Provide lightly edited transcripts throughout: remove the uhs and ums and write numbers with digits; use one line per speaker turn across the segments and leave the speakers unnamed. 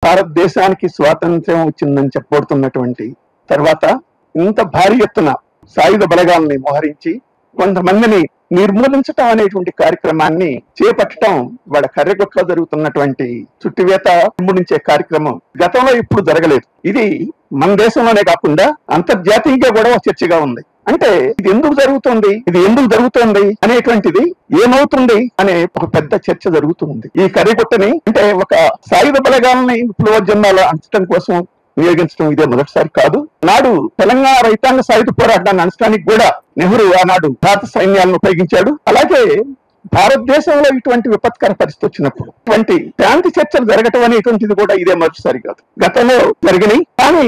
భారతదేశానికి స్వాతంత్ర్యం వచ్చిందని చెప్పబడుతున్నటువంటి తర్వాత ఇంత భారీ ఎత్తున సాయుధ బలగాల్ని మోహరించి కొంతమందిని నిర్మూలించటం అనేటువంటి కార్యక్రమాన్ని చేపట్టడం వాళ్ళ కర్రెగొట్లో జరుగుతున్నటువంటి చుట్టివేత నిర్మూలించే కార్యక్రమం గతంలో ఇప్పుడు జరగలేదు. ఇది మన దేశంలోనే కాకుండా అంతర్జాతీయంగా కూడా చర్చగా ఉంది. అంటే ఇది ఎందుకు జరుగుతుంది అనేటువంటిది ఏమవుతుంది అనే ఒక పెద్ద చర్చ జరుగుతుంది. ఈ కర్రెగొట్టని అంటే ఒక సాయుధ బలగాలని విప్లవోద్యమాలు అంచడం కోసం వినియోగించడం ఇదే మొదటిసారి కాదు. నాడు తెలంగాణ రైతాంగ సాయుధ పోరాటాన్ని అంచడానికి కూడా నెహ్రూ ఆనాడు భారత సైన్యాలను ఉపయోగించాడు. అలాగే భారతదేశంలో ఇటువంటి విపత్కర పరిస్థితి వచ్చినప్పుడు ఇటువంటి శాంతి చర్చలు జరగటం అనేటువంటిది కూడా ఇదే మొదటిసారి కాదు. గతంలో జరిగినాయి, కానీ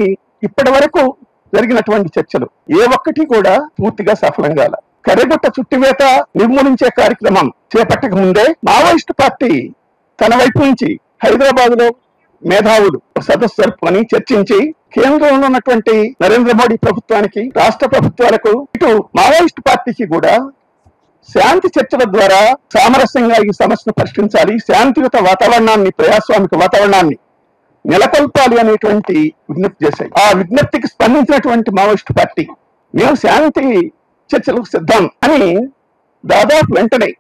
ఇప్పటి వరకు జరిగినటువంటి చర్చలు ఏ ఒక్కటి కూడా పూర్తిగా సఫలం కాల. కర్రెగొట్ట చుట్టివేత నిర్మూలించే కార్యక్రమం చేపట్టక ముందే మావోయిస్టు పార్టీ తన వైపు నుంచి హైదరాబాద్ లో మేధావులు సదస్సు జరుపుకొని చర్చించి కేంద్రంలో ఉన్నటువంటి నరేంద్ర మోడీ ప్రభుత్వానికి, రాష్ట్ర ప్రభుత్వాలకు, ఇటు మావోయిస్టు పార్టీకి కూడా శాంతి చర్చల ద్వారా సామరస్యంగా ఈ సమస్యను పరిష్కరించాలి, శాంతియుత వాతావరణాన్ని, ప్రజాస్వామిక వాతావరణాన్ని నెలకొల్పాలి అనేటువంటి విజ్ఞప్తి చేశాయి. ఆ విజ్ఞప్తికి స్పందించినటువంటి మావోయిస్టు పార్టీ మేము శాంతి చర్చలకు సిద్ధం అని దాదాపు వెంటనే